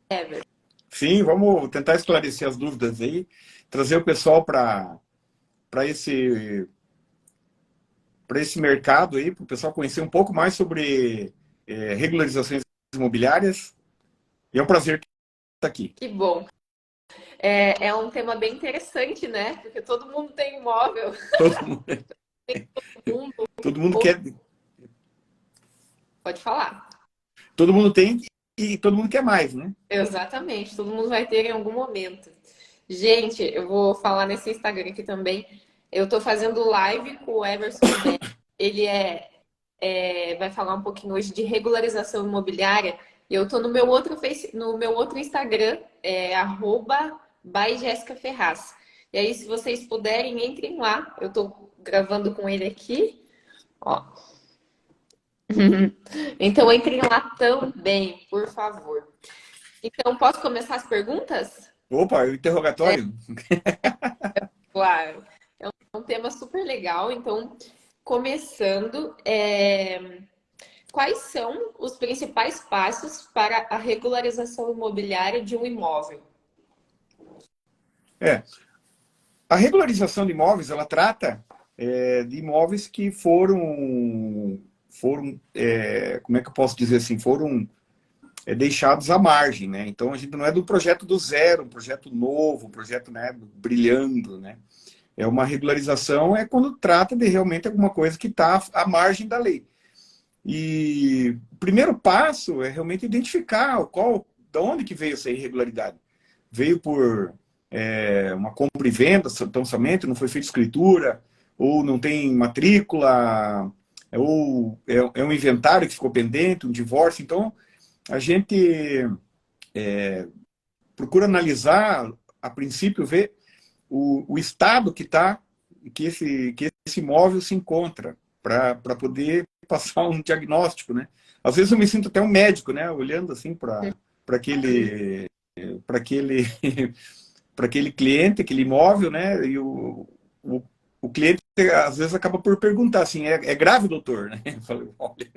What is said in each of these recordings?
Ever. Sim, vamos tentar esclarecer as dúvidas aí, trazer o pessoal para esse, para esse mercado aí, para o pessoal conhecer um pouco mais sobre regularizações imobiliárias. E é um prazer estar aqui. Que bom. É um tema bem interessante, né? Porque todo mundo tem imóvel, Todo mundo, todo mundo. todo mundo Ou quer, pode falar. todo mundo tem e todo mundo quer mais, né? Exatamente, todo mundo vai ter em algum momento. Gente, eu vou falar nesse Instagram aqui também. Eu tô fazendo live com o Everson Bé. Ele vai falar um pouquinho hoje de regularização imobiliária. E eu tô no meu outro no meu outro Instagram, by Jéssica Ferraz. E aí, se vocês puderem, entrem lá. Eu tô gravando com ele aqui. Ó. Então entrem lá também, por favor. Então, posso começar as perguntas? Opa, o interrogatório? Claro. É um tema super legal. Então, começando, quais são os principais passos para a regularização imobiliária de um imóvel? É, a regularização de imóveis, ela trata de imóveis que como é que eu posso dizer assim, foram deixados à margem, né? Então a gente não é do projeto do zero, um projeto novo, um projeto, né, brilhando, né? É uma regularização é quando trata de realmente alguma coisa que está à margem da lei. E o primeiro passo é realmente identificar de onde que veio essa irregularidade. Veio por uma compra e venda, tão somente, não foi feita escritura, ou não tem matrícula, ou é um inventário que ficou pendente, um divórcio. Então, a gente procura analisar, a princípio, ver o estado que esse imóvel se encontra, para poder passar um diagnóstico, né? Às vezes eu me sinto até um médico, né? Olhando assim aquele para aquele para aquele cliente, aquele imóvel, né? E o, o cliente às vezes acaba por perguntar assim, é grave, doutor? Né? Eu falei, olha,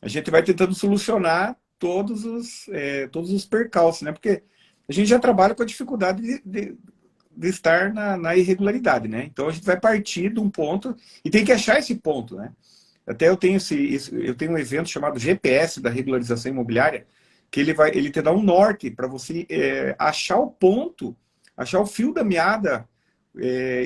a gente vai tentando solucionar todos os percalços, né? Porque a gente já trabalha com a dificuldade de estar na irregularidade, né? Então a gente vai partir de um ponto e tem que achar esse ponto, né? Até eu tenho um evento chamado GPS da regularização imobiliária, que ele te dá um norte para você achar o ponto, achar o fio da meada,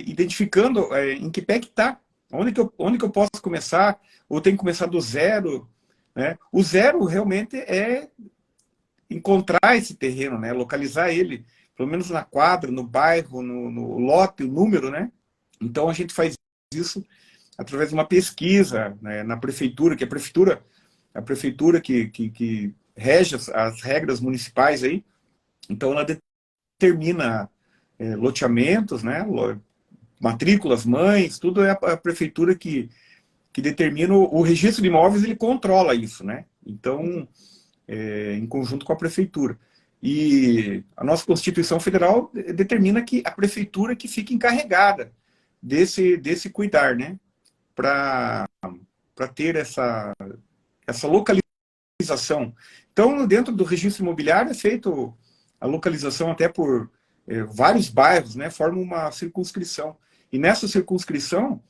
identificando em que pé que está, onde que eu posso começar, ou tem que começar do zero, né? O zero realmente é encontrar esse terreno, né? Localizar ele, pelo menos na quadra, no bairro, no lote, o número, né? Então a gente faz isso através de uma pesquisa, né, na prefeitura, que a prefeitura que rege as regras municipais aí, então ela determina loteamentos, né, matrículas, mães, tudo é a prefeitura que determina o registro de imóveis, ele controla isso, né? Então, em conjunto com a prefeitura. E a nossa Constituição Federal determina que a prefeitura que fica encarregada desse cuidar, né? Para ter essa localização. Então, dentro do registro imobiliário é feito a localização até por vários bairros, né? Forma uma circunscrição. E nessa circunscrição,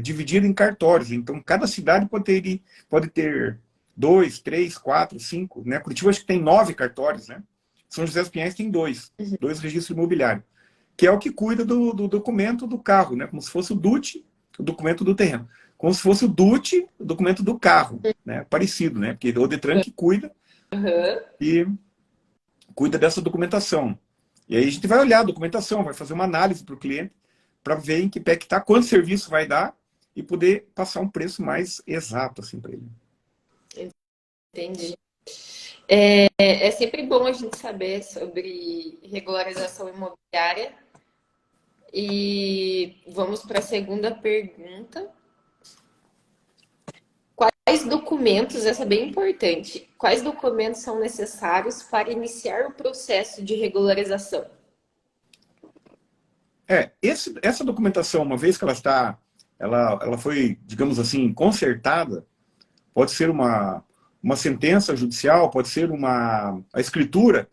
dividida em cartórios. Então, cada cidade pode ter dois, três, quatro, cinco. Né? Curitiba acho que tem 9 cartórios, né? São José dos Pinhais tem dois registros imobiliários, que é o que cuida do documento do carro, né? Como se fosse o DUT, o documento do terreno. Como se fosse o DUT, o documento do carro, né? Parecido, né? Porque é o Detran que cuida Uhum. e cuida dessa documentação. E aí a gente vai olhar a documentação, vai fazer uma análise para o cliente, para ver em que pé que está, quanto serviço vai dar e poder passar um preço mais exato assim para ele. Entendi. É sempre bom a gente saber sobre regularização imobiliária. E vamos para a segunda pergunta. Quais documentos, essa é bem importante, quais documentos são necessários para iniciar o processo de regularização? Essa documentação, uma vez que ela foi, digamos assim, consertada, pode ser uma sentença judicial, pode ser a escritura.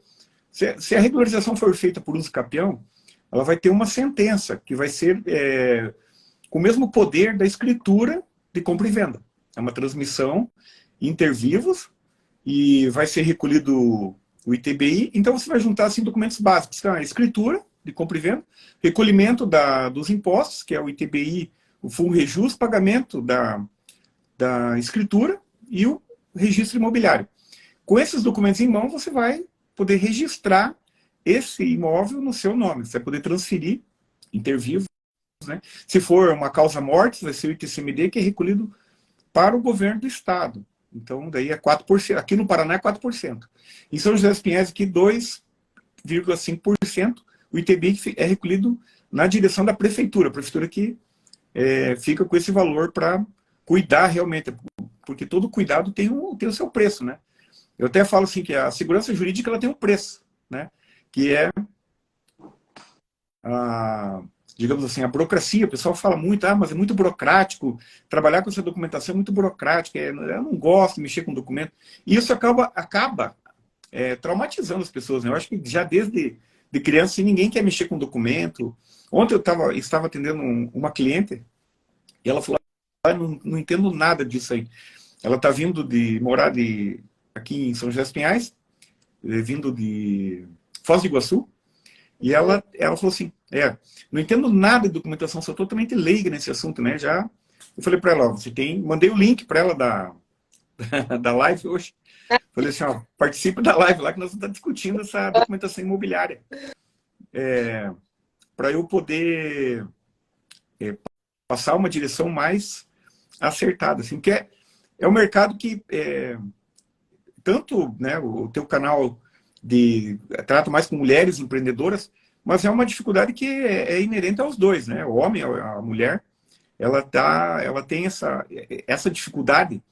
Se a regularização for feita por uso capião, ela vai ter uma sentença que vai ser com o mesmo poder da escritura de compra e venda. É uma transmissão inter vivos e vai ser recolhido o ITBI. Então você vai juntar assim, documentos básicos, que é a escritura de compra e venda, recolhimento dos impostos, que é o ITBI, o FUNREJUS, pagamento da escritura e o registro imobiliário. Com esses documentos em mão, você vai poder registrar esse imóvel no seu nome. Você vai poder transferir inter vivos, né? Se for uma causa morte, vai ser o ITCMD, que é recolhido para o governo do estado. Então, daí é 4%. Aqui no Paraná é 4%. Em São José dos Pinhais, aqui 2,5%. O ITBI é recolhido na direção da prefeitura. A prefeitura que fica com esse valor para cuidar realmente. Porque todo cuidado tem o seu preço, né? Eu até falo assim que a segurança jurídica ela tem um preço, né? Que é digamos assim, a burocracia. O pessoal fala muito, mas é muito burocrático, trabalhar com essa documentação é muito burocrático, eu não gosto de mexer com documento. E isso acaba traumatizando as pessoas, né? Eu acho que já desde de criança, assim, ninguém quer mexer com documento. Ontem eu estava atendendo uma cliente e ela falou, não entendo nada disso aí. Ela está vindo de morar aqui em São José dos Pinhais, vindo de Foz do Iguaçu, e ela falou assim, não entendo nada de documentação, sou totalmente leiga nesse assunto, né? Eu falei para ela, mandei o link para ela da live hoje. Falei assim, participe da live lá que nós estamos discutindo essa documentação imobiliária. Para eu poder passar uma direção mais acertada, assim, que é um mercado que tanto, né, o teu canal trata mais com mulheres empreendedoras, mas é uma dificuldade que é inerente aos dois, né? O homem, a mulher, ela tem essa dificuldade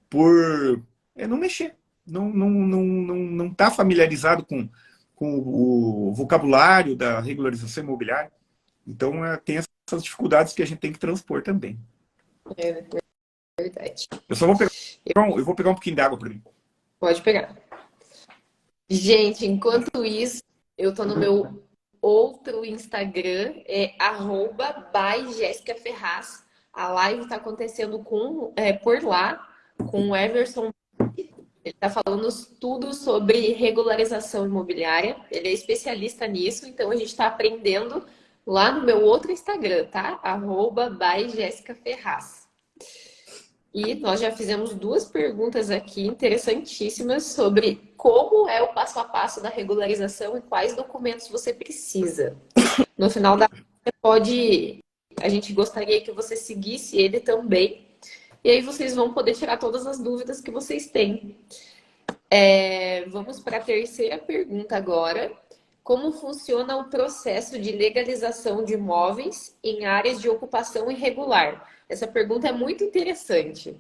por não mexer, não tá familiarizado com o vocabulário da regularização imobiliária. Então, tem essas dificuldades que a gente tem que transpor também. É verdade. Eu só vou pegar um pouquinho de água para mim. Pode pegar. Gente, enquanto isso, eu tô no meu outro Instagram, @byjessicaferraz. A live tá acontecendo por lá, com o Everson. Ele tá falando tudo sobre regularização imobiliária. Ele é especialista nisso, então a gente tá aprendendo lá no meu outro Instagram, tá? @byjessicaferraz. E nós já fizemos 2 perguntas aqui interessantíssimas sobre como é o passo a passo da regularização e quais documentos você precisa. No final da a gente gostaria que você seguisse ele também. E aí vocês vão poder tirar todas as dúvidas que vocês têm. Vamos para a terceira pergunta agora. Como funciona o processo de legalização de imóveis em áreas de ocupação irregular? Essa pergunta é muito interessante.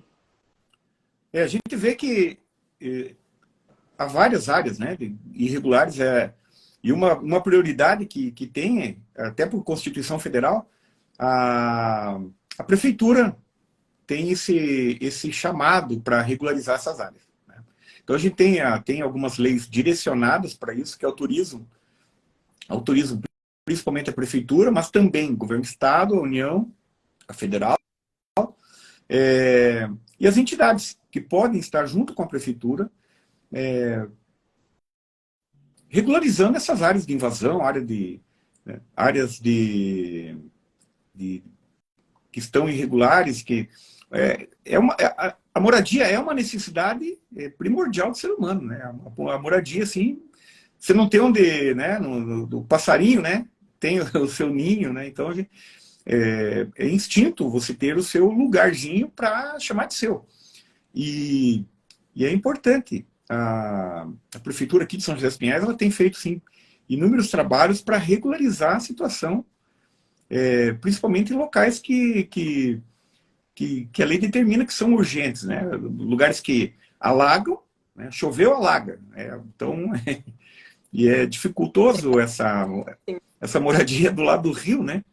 A gente vê que há várias áreas, né, irregulares, e uma prioridade que tem, até por Constituição Federal, a prefeitura tem esse chamado para regularizar essas áreas, né? Então a gente tem algumas leis direcionadas para isso, que autorizam principalmente a prefeitura, mas também o governo do estado, a União, a federal, e as entidades que podem estar junto com a prefeitura regularizando essas áreas de invasão, áreas que estão irregulares, a moradia é uma necessidade primordial do ser humano, né? A moradia, assim, você não tem onde, né? Do passarinho, né? Tem o seu ninho, né? Então é instinto você ter o seu lugarzinho para chamar de seu. E é importante. A prefeitura aqui de São José dos Pinhais, ela tem feito, sim, inúmeros trabalhos para regularizar a situação, principalmente em locais que a lei determina que são urgentes, né? Lugares que alagam, né? Choveu, alaga. Então, e é dificultoso essa moradia do lado do rio, né?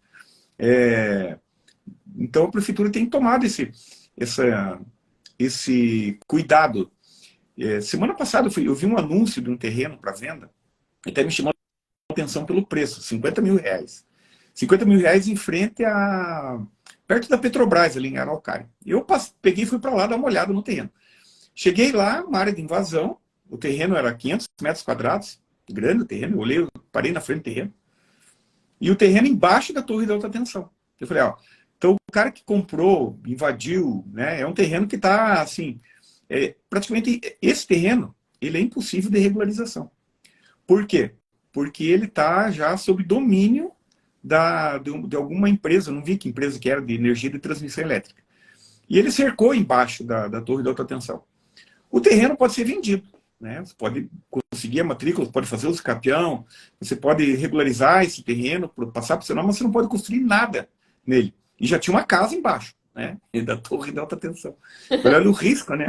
Então a prefeitura tem tomado esse cuidado. Semana passada eu vi um anúncio de um terreno para venda, até me chamou a atenção pelo preço, R$ 50.000. R$ 50.000 em frente a... perto da Petrobras, ali em Araucária. Eu peguei e fui para lá dar uma olhada no terreno. Cheguei lá, uma área de invasão, o terreno era 500 metros quadrados, grande o terreno, eu olhei, eu parei na frente do terreno, e o terreno embaixo da torre de alta tensão. Eu falei, ó, então o cara que comprou, invadiu, né, é um terreno que está, assim, praticamente esse terreno, ele é impossível de regularização. Por quê? Porque ele está já sob domínio de alguma empresa, não vi que empresa que era, de energia de transmissão elétrica. E ele cercou embaixo da torre de alta tensão. O terreno pode ser vendido, né? Você pode conseguir a matrícula, pode fazer o escapião, você pode regularizar esse terreno, passar para o sinal, mas você não pode construir nada nele. E já tinha uma casa embaixo, né? Da torre de alta tensão. Olha o risco, né?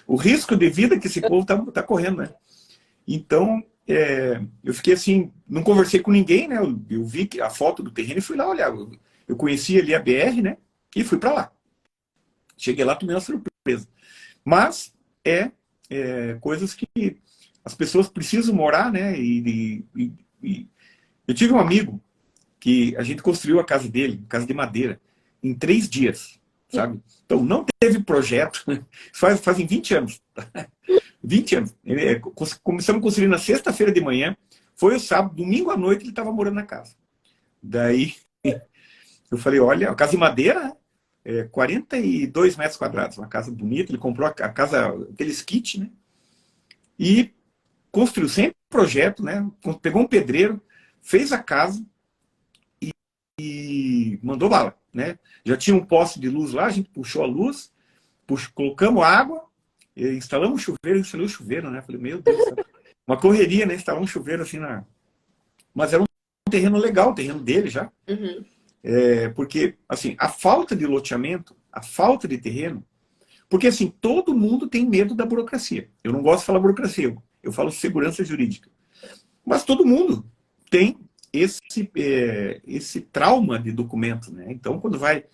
O risco de vida que esse povo tá correndo, né? Então, eu fiquei assim, não conversei com ninguém, né? Eu vi a foto do terreno e fui lá olhar. Eu conheci ali a BR, né? E fui para lá. Cheguei lá, tomei uma surpresa. Mas coisas que as pessoas precisam morar, né? Eu tive um amigo que a gente construiu a casa dele, casa de madeira, em 3 dias, sabe? Então não teve projeto, fazem 20 anos. 20 anos. Começamos a construir na sexta-feira de manhã, foi o sábado, domingo à noite ele estava morando na casa. Daí eu falei, olha, a casa de madeira, né? 42 metros quadrados, uma casa bonita, ele comprou a casa, aqueles kits, né? E construiu sem projeto, né? Pegou um pedreiro, fez a casa e mandou bala, né? Já tinha um poste de luz lá, a gente puxou a luz, colocamos água, instalamos chuveiro, instalei o chuveiro, né? Falei, meu Deus do céu. Uma correria, né? Instalar um chuveiro assim na... Mas era um terreno legal, o terreno dele já. Uhum. Porque, assim, a falta de loteamento, a falta de terreno, porque, assim, todo mundo tem medo da burocracia. Eu não gosto de falar burocracia, eu falo segurança jurídica. Mas todo mundo tem esse trauma de documento, né? Então, quando vai...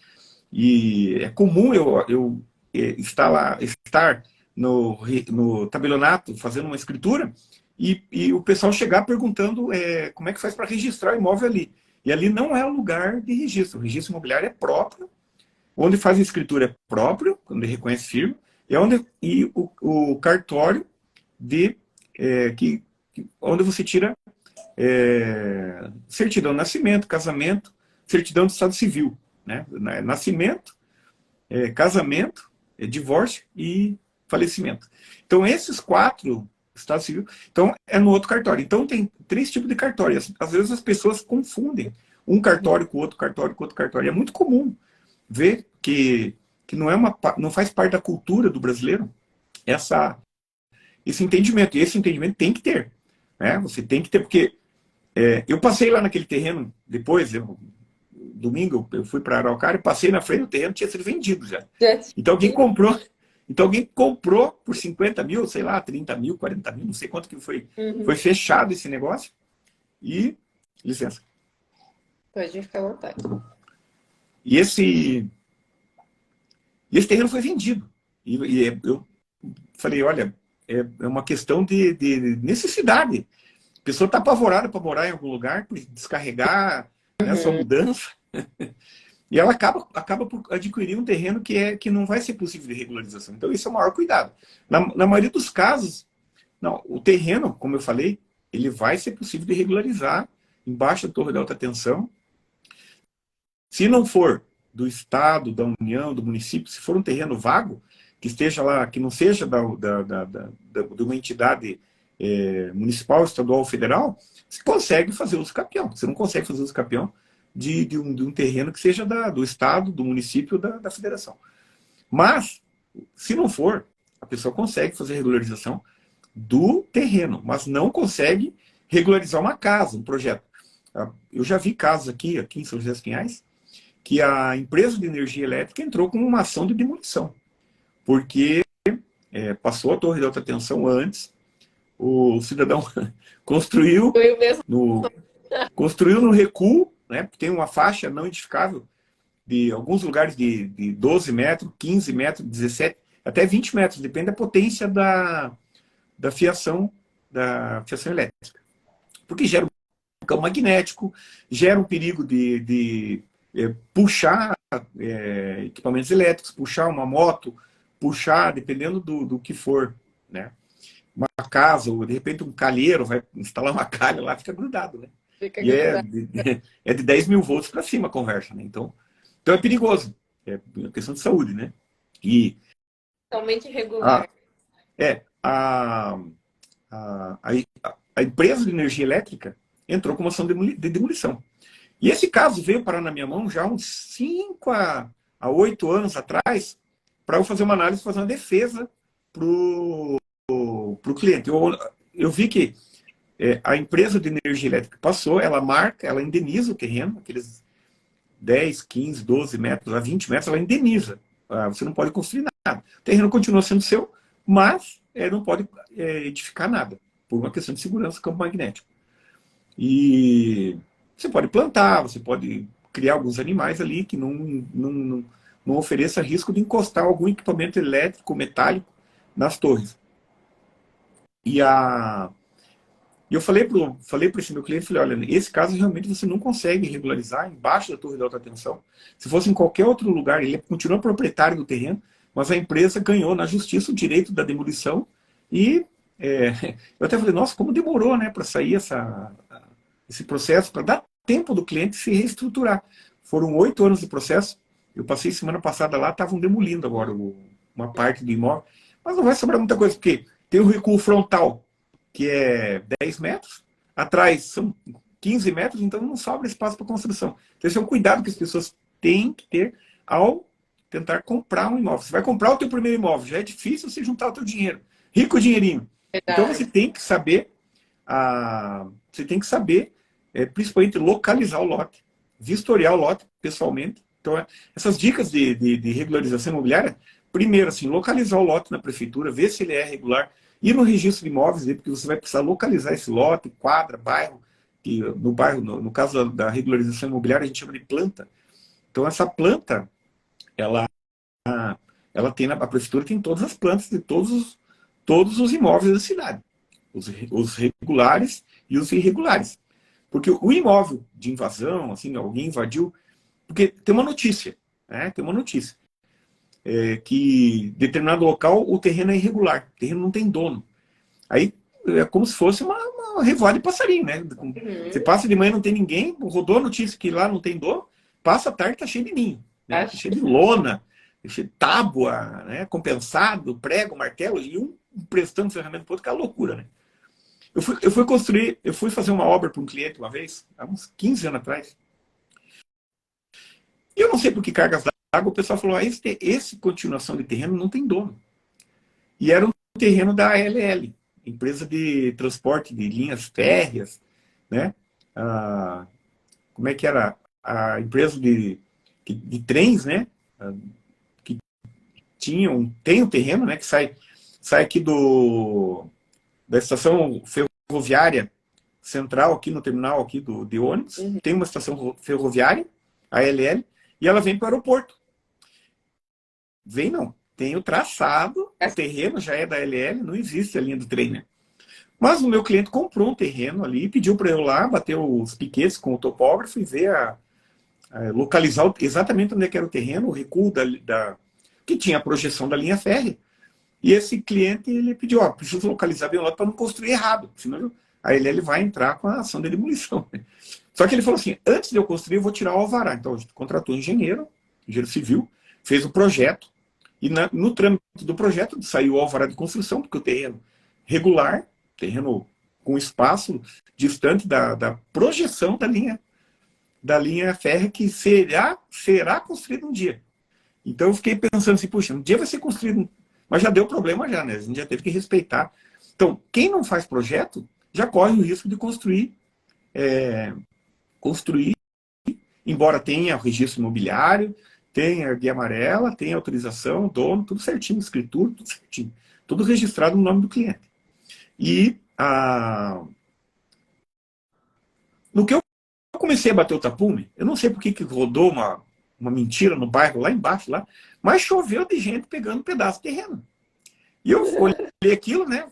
E é comum eu estar no tabelionato fazendo uma escritura e o pessoal chegar perguntando como é que faz para registrar o imóvel ali. E ali não é o lugar de registro. O registro imobiliário é próprio, onde faz a escritura é próprio, quando reconhece firma, e o cartório onde você tira certidão de nascimento, casamento, certidão de estado civil. Né? Nascimento, casamento, divórcio e falecimento. Então, esses 4, estado civil, então é no outro cartório. Então, tem 3 tipos de cartório. Às vezes as pessoas confundem um cartório com outro cartório com outro cartório. É muito comum ver que não faz parte da cultura do brasileiro esse entendimento. E esse entendimento tem que ter. Né? Você tem que ter, porque eu passei lá naquele terreno, depois, domingo, eu fui para Araucária, passei na frente do terreno, tinha sido vendido já. Então alguém comprou por 50 mil, sei lá, 30 mil, 40 mil, não sei quanto que foi. Uhum. Foi fechado esse negócio. E, licença. Pode ficar à vontade. E esse terreno foi vendido. E eu falei, olha, é uma questão de necessidade. A pessoa está apavorada para morar em algum lugar, por descarregar, né, sua mudança. E ela acaba por adquirir um terreno que não vai ser possível de regularização. Então, isso é o maior cuidado. Na maioria dos casos, não, o terreno, como eu falei, ele vai ser possível de regularizar embaixo da torre de alta tensão. Se não for do Estado, da União, do município, se for um terreno vago, que esteja lá, que não seja de uma entidade municipal, estadual ou federal, você consegue fazer uso capião. Você não consegue fazer uso capião de um terreno que seja do Estado, do município, da federação. Mas, se não for, a pessoa consegue fazer regularização do terreno, mas não consegue regularizar uma casa, um projeto. Eu já vi casos aqui em São José dos Pinhais, que a empresa de energia elétrica entrou com uma ação de demolição, porque passou a torre de alta tensão antes, o cidadão construiu no recuo, né? Tem uma faixa não edificável de alguns lugares de 12 metros, 15 metros, 17, até 20 metros, depende da potência da fiação elétrica. Porque gera um campo magnético, gera um perigo de puxar equipamentos elétricos, puxar uma moto, puxar, dependendo do que for, né? Uma casa, ou de repente um calheiro vai instalar uma calha lá, fica grudado, né? Fica E grudado. é de 10 mil volts para cima a conversa, né? Então é perigoso. É uma questão de saúde, né? E Totalmente a, irregular. é, a, a, a empresa de energia elétrica entrou com uma ação de demolição. E esse caso veio parar na minha mão já uns 5 a 8 anos atrás, para eu fazer uma análise, fazer uma defesa para o cliente. Eu vi que a empresa de energia elétrica passou, ela marca, ela indeniza o terreno, aqueles 10, 15, 12 metros a 20 metros, ela indeniza. Você não pode construir nada. O terreno continua sendo seu, mas não pode edificar nada, por uma questão de segurança do campo magnético. E você pode plantar, você pode criar alguns animais ali que não ofereça risco de encostar algum equipamento elétrico, metálico nas torres. E eu falei para esse meu cliente, falei, olha, esse caso realmente você não consegue regularizar embaixo da torre de alta tensão. Se fosse em qualquer outro lugar, ele continua proprietário do terreno, mas a empresa ganhou na justiça o direito da demolição e eu até falei, nossa, como demorou, né, para sair esse processo, para dar tempo do cliente se reestruturar. Foram 8 anos de processo, eu passei semana passada lá, estavam demolindo agora uma parte do imóvel, mas não vai sobrar muita coisa, porque tem o recuo frontal, que é 10 metros, atrás são 15 metros, então não sobra espaço para construção. Então esse é um cuidado que as pessoas têm que ter ao tentar comprar um imóvel. Você vai comprar o teu primeiro imóvel, já é difícil você juntar o teu dinheiro. Rico dinheirinho. Então você Verdade. tem que saber, principalmente localizar o lote, vistoriar o lote pessoalmente. Então, essas dicas de regularização imobiliária, primeiro, assim, localizar o lote na prefeitura, ver se ele é regular, ir no registro de imóveis, porque você vai precisar localizar esse lote, quadra, bairro, que no caso da regularização imobiliária, a gente chama de planta. Então, essa planta, ela, ela tem, a prefeitura tem todas as plantas de todos os imóveis da cidade. Os regulares e os irregulares. Porque o imóvel de invasão, assim, alguém invadiu, porque tem uma notícia, né? Tem uma notícia. Que em determinado local o terreno é irregular, o terreno não tem dono. Aí é como se fosse uma revoada de passarinho, né? Você Uhum. passa de manhã não tem ninguém, rodou a notícia que lá não tem dono, passa a tarde tá cheio de ninho, né? Tá Acho. cheio de lona, tá cheio de tábua, né? Compensado, prego, martelo, e um prestando ferramenta para outro, que é uma loucura, né? Eu fui fazer uma obra para um cliente uma vez, há uns 15 anos atrás, e eu não sei por que cargas d'água, o pessoal falou, esse continuação de terreno não tem dono. E era um terreno da ALL, empresa de transporte de linhas férreas, né? Como é que era? A empresa de trens, né? Que tem um terreno, né? Que sai aqui da estação ferroviária central, aqui no terminal aqui de ônibus. Uhum. Tem uma estação ferroviária, a ALL, e ela vem para o aeroporto. Vem não. Tem o traçado, o terreno já é da ALL, não existe a linha do trem, né? Mas o meu cliente comprou um terreno ali, pediu para eu lá, bater os piquetes com o topógrafo e ver localizar exatamente onde é que era o terreno, o recuo que tinha a projeção da linha férrea. E esse cliente ele pediu, preciso localizar bem o lote para não construir errado, senão aí ele vai entrar com a ação de demolição. Só que ele falou assim, antes de eu construir, eu vou tirar o alvará. Então a gente contratou um engenheiro civil, fez o projeto, e no trâmite do projeto saiu o alvará de construção, porque o terreno regular, terreno com espaço distante da projeção da linha férrea que será construída um dia. Então eu fiquei pensando assim, puxa, um dia vai ser construído, mas já deu problema já, né? A gente já teve que respeitar. Então, quem não faz projeto já corre o risco de construir, embora tenha o registro imobiliário, tenha a guia amarela, tenha autorização, dono, tudo certinho, escritura, tudo certinho. Tudo registrado no nome do cliente. E no que eu comecei a bater o tapume, eu não sei por que rodou uma mentira no bairro, lá embaixo, lá, mas choveu de gente pegando pedaço de terreno. E eu olhei aquilo, né?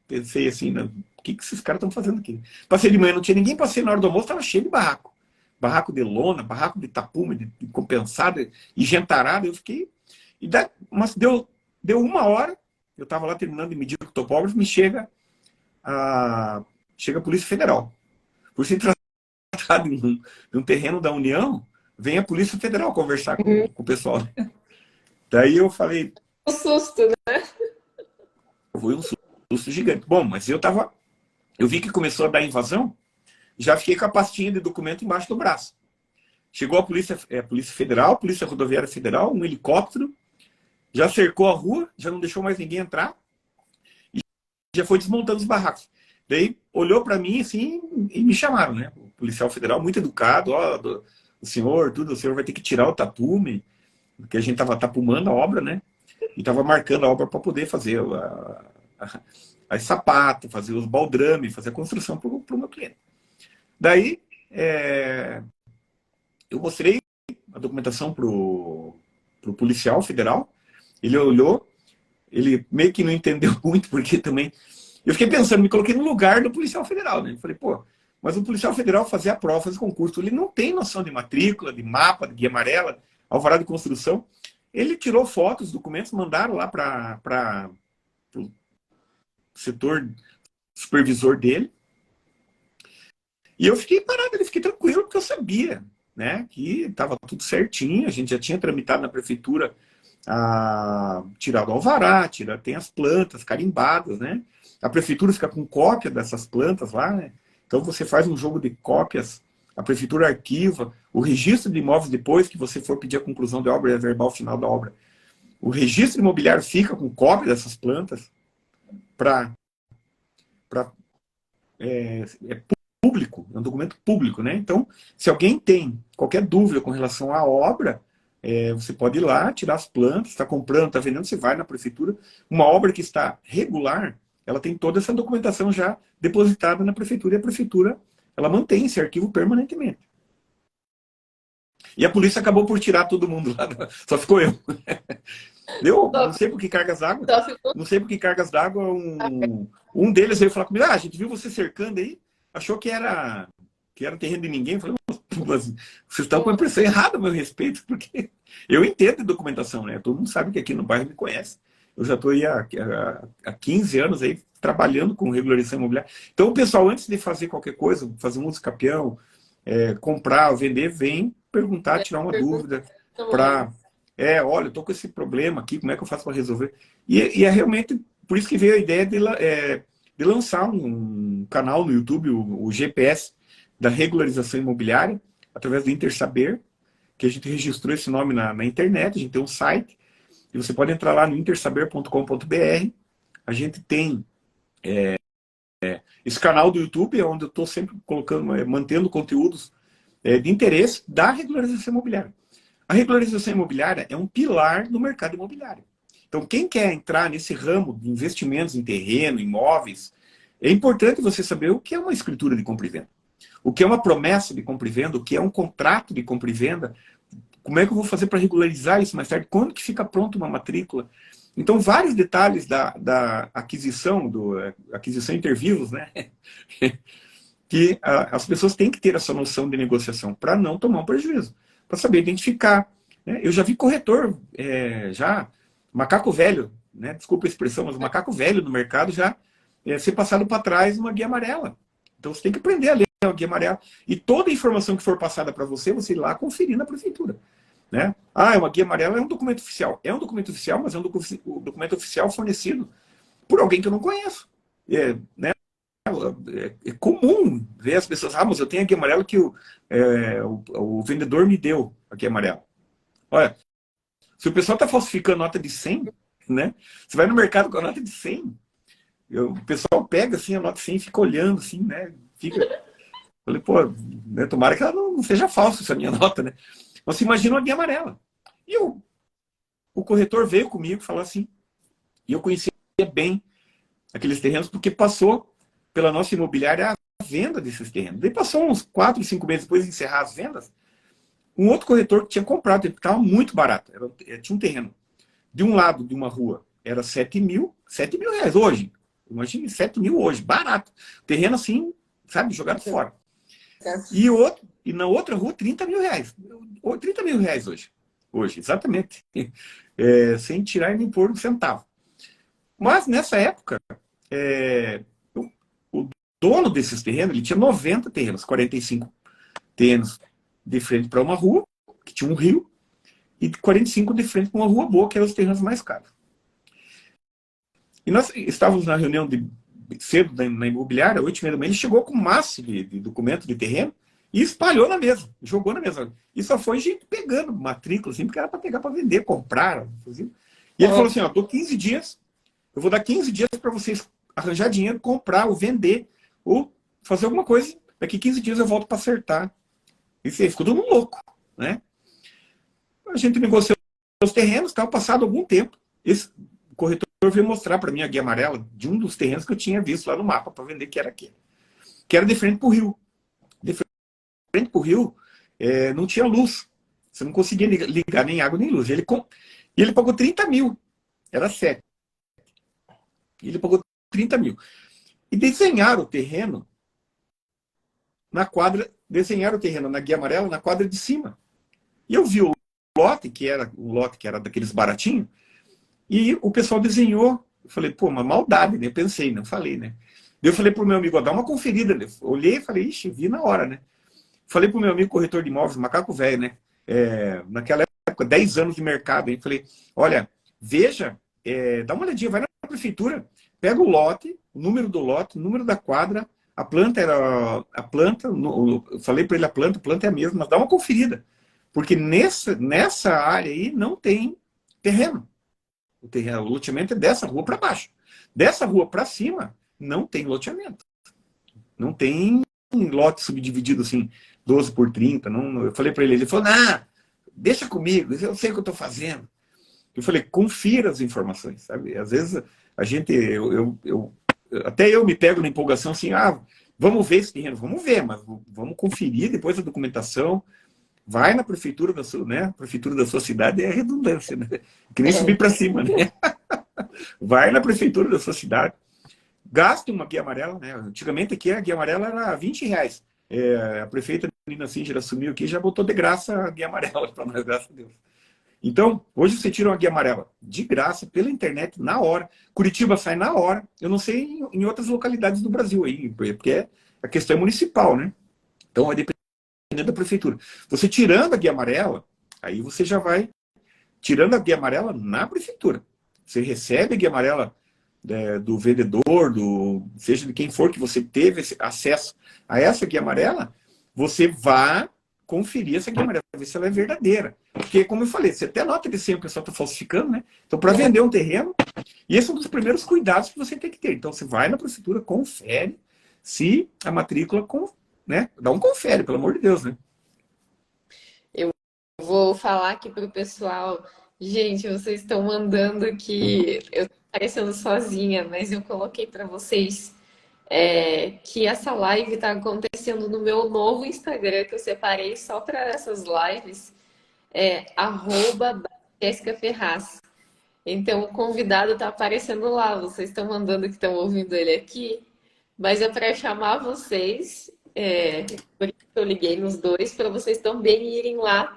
Pensei assim, né? O que esses caras estão fazendo aqui? Passei de manhã, não tinha ninguém, passei na hora do almoço, estava cheio de barraco. Barraco de lona, barraco de tapume, de compensado, e gentarada. Eu fiquei. Mas deu 1 hora, eu estava lá terminando de medir o topógrafo, me chega a Polícia Federal. Por ser tratado de um terreno da União, vem a Polícia Federal conversar com o pessoal. Daí eu falei. Um susto, né? Foi um susto gigante. Bom, mas eu vi que começou a dar invasão, já fiquei com a pastinha de documento embaixo do braço. Chegou a Polícia Federal, Polícia Rodoviária Federal, um helicóptero, já cercou a rua, já não deixou mais ninguém entrar, e já foi desmontando os barracos. Daí olhou para mim assim e me chamaram, né? O policial federal, muito educado, o senhor vai ter que tirar o tapume, porque a gente estava tapumando a obra, né? E estava marcando a obra para poder fazer as sapatas, fazer os baldrames, fazer a construção para o meu cliente. Daí, eu mostrei a documentação para o policial federal, ele olhou, ele meio que não entendeu muito, porque também... Eu fiquei pensando, me coloquei no lugar do policial federal, né? Eu falei, pô, mas o policial federal fazer a prova, fazer concurso, ele não tem noção de matrícula, de mapa, de guia amarela, alvará de construção. Ele tirou fotos, documentos, mandaram lá para o setor supervisor dele. E eu fiquei parado, ele fiquei tranquilo, porque eu sabia, né, que estava tudo certinho, a gente já tinha tramitado na prefeitura a tirar do alvará, tem as plantas carimbadas, né? A prefeitura fica com cópia dessas plantas lá, né? Então você faz um jogo de cópias, a prefeitura arquiva, o registro de imóveis depois que você for pedir a conclusão da obra e a verbal final da obra. O registro imobiliário fica com cópia dessas plantas é público, é um documento público, né? Então, se alguém tem qualquer dúvida com relação à obra, você pode ir lá, tirar as plantas, está comprando, está vendendo, você vai na prefeitura. Uma obra que está regular, ela tem toda essa documentação já depositada na prefeitura, e a prefeitura, ela mantém esse arquivo permanentemente. E a polícia acabou por tirar todo mundo lá, só ficou eu. Eu não sei por que cargas d'água, não sei por que cargas d'água, um deles veio falar comigo, a gente viu você cercando aí, achou que era terreno de ninguém. Eu falei, mas vocês estão com a impressão errada a meu respeito, porque eu entendo de documentação, né? Todo mundo sabe que aqui no bairro me conhece. Eu já estou aí há 15 anos aí trabalhando com regularização imobiliária. Então o pessoal, antes de fazer qualquer coisa, fazer um uso capião, comprar, vender, vem perguntar, tirar uma dúvida para... olha, eu estou com esse problema aqui, como é que eu faço para resolver? E é realmente por isso que veio a ideia de lançar um canal no YouTube, o GPS da regularização imobiliária, através do Intersaber, que a gente registrou esse nome na internet, a gente tem um site, e você pode entrar lá no intersaber.com.br. A gente tem esse canal do YouTube, onde eu estou sempre mantendo conteúdos de interesse da regularização imobiliária. A regularização imobiliária é um pilar do mercado imobiliário. Então, quem quer entrar nesse ramo de investimentos em terreno, imóveis, é importante você saber o que é uma escritura de compra e venda, o que é uma promessa de compra e venda, o que é um contrato de compra e venda, como é que eu vou fazer para regularizar isso mais tarde, quando que fica pronta uma matrícula. Então, vários detalhes da aquisição, aquisição inter vivos, né? Que as pessoas têm que ter essa noção de negociação para não tomar um prejuízo, para saber identificar. Né? Eu já vi corretor, macaco velho, né? Desculpa a expressão, mas macaco velho no mercado já ser passado para trás uma guia amarela. Então você tem que aprender a ler a guia amarela. E toda a informação que for passada para você, você ir lá conferir na prefeitura. Né? Uma guia amarela é um documento oficial. É um documento oficial, mas é um documento oficial fornecido por alguém que eu não conheço. Né? É comum ver as pessoas, mas eu tenho a guia amarela que o vendedor me deu, a guia amarela. Olha, se o pessoal está falsificando nota de 100, né? Você vai no mercado com a nota de 100, o pessoal pega assim, a nota de 100 e fica olhando assim, né? Falei, pô, né? Tomara que ela não seja falsa essa minha nota, né? Mas você imagina uma guia amarela. E o corretor veio comigo e falou assim, e eu conhecia bem aqueles terrenos, porque passou pela nossa imobiliária a venda desses terrenos. Daí passou uns 4, 5 meses depois de encerrar as vendas, um outro corretor que tinha comprado, ele estava muito barato. Tinha um terreno. De um lado de uma rua era 7 mil reais hoje. Imagine 7 mil hoje, barato. Terreno assim, sabe, jogado fora. E na outra rua, 30 mil reais. 30 mil reais hoje. Hoje, exatamente. Sem tirar e nem pôr um centavo. Mas nessa época, o dono desses terrenos, ele tinha 90 terrenos, 45 terrenos de frente para uma rua, que tinha um rio, e 45 de frente para uma rua boa, que eram os terrenos mais caros. E nós estávamos na reunião cedo na imobiliária, 8h30 da manhã, ele chegou com massa de documento de terreno e espalhou na mesa, jogou na mesa. E só foi gente pegando matrícula, assim, porque era para pegar para vender, comprar. Assim. E ele falou assim, ó, dou 15 dias, eu vou dar 15 dias para vocês arranjar dinheiro, comprar ou vender, ou fazer alguma coisa. Daqui 15 dias eu volto para acertar. E ficou todo mundo louco, né? A gente negociou os terrenos, tal, passado algum tempo, esse corretor veio mostrar para mim a guia amarela de um dos terrenos que eu tinha visto lá no mapa para vender, que era aquele. Que era de frente para o rio. De frente para o rio, não tinha luz. Você não conseguia ligar nem água nem luz. E ele pagou 30 mil. Era 7. E ele pagou 30 mil. E desenharam o terreno na quadra, desenharam o terreno na guia amarela na quadra de cima. E eu vi o lote que era daqueles baratinhos, e o pessoal desenhou. Eu falei, pô, uma maldade, né? Eu pensei, não falei, né? Eu falei pro meu amigo, ó, dá uma conferida. Olhei e falei, ixi, vi na hora, né? Falei pro meu amigo corretor de imóveis, macaco velho, né? Naquela época, 10 anos de mercado, hein? Falei, olha, veja, dá uma olhadinha, vai na prefeitura, pega o lote, o número do lote, o número da quadra, a planta era a planta, eu falei para ele, a planta é a mesma, mas dá uma conferida. Porque nessa área aí não tem terreno. O loteamento é dessa rua para baixo. Dessa rua para cima, não tem loteamento. Não tem lote subdividido assim, 12 por 30. Não, eu falei para ele falou, deixa comigo, eu sei o que eu estou fazendo. Eu falei, confira as informações, sabe? Às vezes a gente, até eu me pego na empolgação assim, vamos ver esse terreno, vamos ver, mas vamos conferir depois a documentação. Vai na prefeitura da sua, né? Prefeitura da sua cidade é redundância, né? Que nem subir para cima, né? Vai na prefeitura da sua cidade, gaste uma guia amarela, né? Antigamente aqui a guia amarela era 20 reais. A prefeita Nina Singer assumiu aqui e já botou de graça a guia amarela para nós, graças a Deus. Então, hoje você tira uma guia amarela de graça, pela internet, na hora. Curitiba sai na hora. Eu não sei em outras localidades do Brasil aí, porque a questão é municipal, né? Então, vai depender da prefeitura. Você tirando a guia amarela, aí você já vai tirando a guia amarela na prefeitura. Você recebe a guia amarela do vendedor, seja de quem for que você teve esse acesso a essa guia amarela, você vai conferir essa guia amarela, ver se ela é verdadeira. Porque, como eu falei, você até nota de 100 o pessoal está falsificando, né? Então, para vender um terreno, e esse é um dos primeiros cuidados que você tem que ter. Então, você vai na prefeitura, confere se a matrícula, né? Dá um confere, pelo amor de Deus, né? Eu vou falar aqui para o pessoal. Gente, vocês estão mandando que eu estou aparecendo sozinha, mas eu coloquei para vocês que essa live está acontecendo no meu novo Instagram, que eu separei só para essas lives, @JessicaFerraz. Então, o convidado está aparecendo lá. Vocês estão mandando que estão ouvindo ele aqui, mas é para chamar vocês. Por isso que eu liguei nos dois, para vocês também irem lá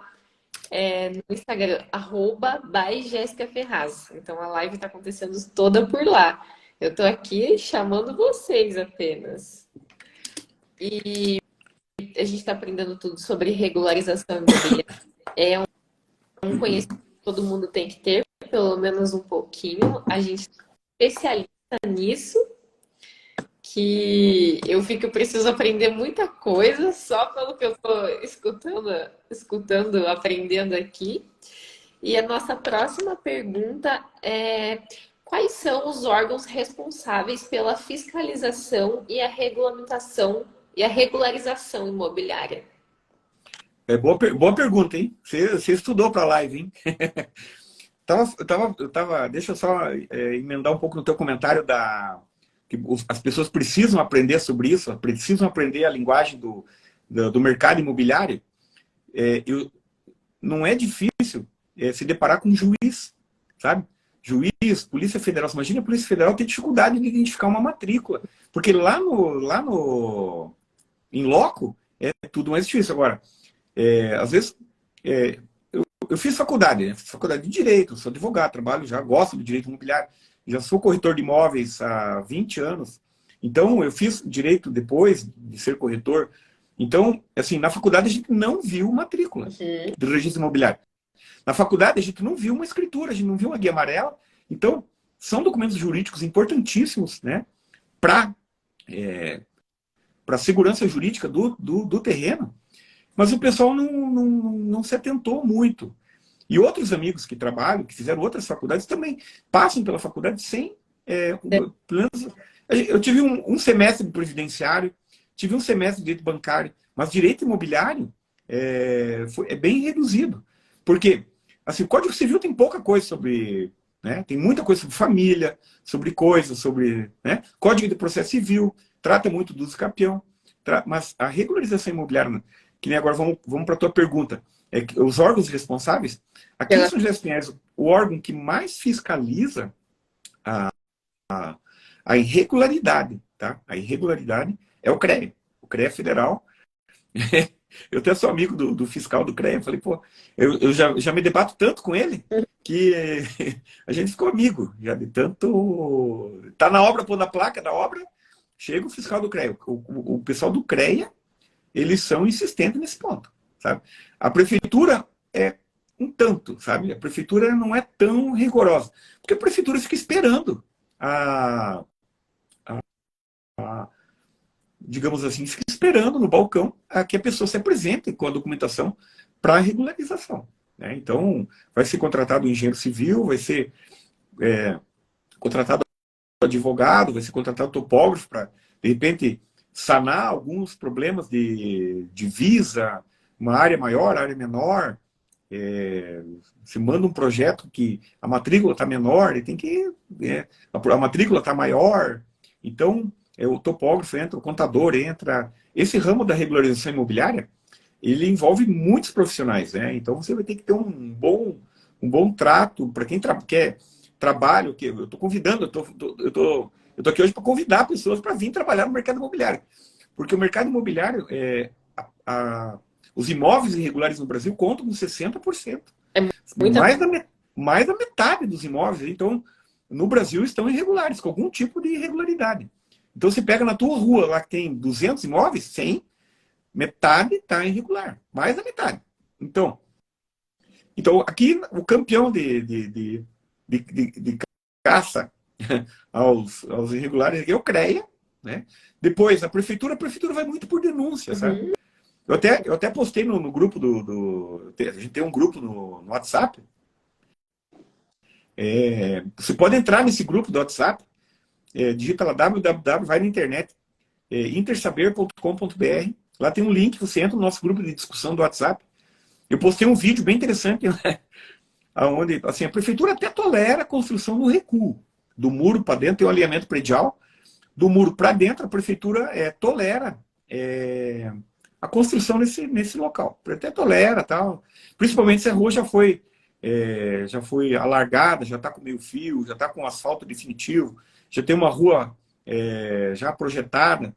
no Instagram, @JessicaFerraz. Então, a live está acontecendo toda por lá. Eu estou aqui chamando vocês apenas. E a gente está aprendendo tudo sobre regularização imobiliária. É um conhecimento que todo mundo tem que ter, pelo menos um pouquinho. A gente é especialista nisso, que eu preciso aprender muita coisa só pelo que eu estou escutando, aprendendo aqui. E a nossa próxima pergunta é: quais são os órgãos responsáveis pela fiscalização e a regulamentação e a regularização imobiliária? Boa pergunta, hein? Você estudou para a live, hein? Deixa eu só emendar um pouco no teu comentário que as pessoas precisam aprender sobre isso, precisam aprender a linguagem do mercado imobiliário. não é difícil se deparar com um juiz, sabe? Juiz, Polícia Federal. Você imagina a Polícia Federal ter dificuldade de identificar uma matrícula. Porque em loco, é tudo mais difícil. Agora, às vezes, eu fiz faculdade, né? Fiz faculdade de Direito, sou advogado, trabalho já, gosto do direito imobiliário, já sou corretor de imóveis há 20 anos. Então, eu fiz Direito depois de ser corretor. Então, assim, na faculdade a gente não viu matrícula do registro imobiliário. Na faculdade a gente não viu uma escritura, a gente não viu uma guia amarela. Então, são documentos jurídicos importantíssimos, né, para a segurança jurídica do terreno. Mas o pessoal não se atentou muito. E outros amigos que trabalham, que fizeram outras faculdades, também passam pela faculdade sem... eu tive um semestre de previdenciário, tive um semestre de direito bancário, mas direito imobiliário é bem reduzido. Porque assim, o Código Civil tem pouca coisa sobre... Né, tem muita coisa sobre família, sobre coisas, sobre... Né, Código de Processo Civil, trata muito do uso capião. Mas a regularização imobiliária, que nem agora vamos para a tua pergunta, os órgãos responsáveis, aqui em São José dos Pinhais, o órgão que mais fiscaliza a irregularidade, tá? A irregularidade é o CREA. O CREA federal. Eu até sou amigo do fiscal do CREA. Falei, pô, eu já me debato tanto com ele que a gente ficou amigo. Já de tanto... Tá na obra, pondo a placa da obra, chega o fiscal do CREA. O pessoal do CREA, eles são insistentes nesse ponto, sabe? A prefeitura é um tanto, sabe? A prefeitura não é tão rigorosa. Porque a prefeitura fica esperando digamos assim, fica esperando no balcão a que a pessoa se apresente com a documentação para a regularização, né? Então, vai ser contratado um engenheiro civil, vai ser contratado um advogado, vai ser contratado um topógrafo para, de repente, sanar alguns problemas de visa, uma área maior, área menor. Você manda um projeto que a matrícula está menor, ele tem que... a matrícula está maior. Então, o topógrafo entra, o contador entra. Esse ramo da regularização imobiliária, ele envolve muitos profissionais, né? Então, você vai ter que ter um bom trato para quem quer trabalho. Que eu estou convidando, eu tô aqui hoje para convidar pessoas para vir trabalhar no mercado imobiliário. Porque o mercado imobiliário, os imóveis irregulares no Brasil contam com 60%. Mais da metade dos imóveis, então, no Brasil estão irregulares, com algum tipo de irregularidade. Então, você pega na tua rua, lá que tem 200 imóveis, 100, metade está irregular. Mais da metade. Então aqui, o campeão de caça aos irregulares é o CREA, né? Depois, a prefeitura vai muito por denúncia, sabe? Eu até postei no grupo a gente tem um grupo no WhatsApp. Você pode entrar nesse grupo do WhatsApp, digita lá www, vai na internet, intersaber.com.br. Lá tem um link, você entra no nosso grupo de discussão do WhatsApp. Eu postei um vídeo bem interessante, né? Onde assim, a prefeitura até tolera a construção no recuo. Do muro para dentro tem um alinhamento predial. Do muro para dentro, a prefeitura tolera a construção nesse local. Até tolera, tal. Principalmente se a rua já foi alargada, já está com meio fio, já está com asfalto definitivo, já tem uma rua já projetada.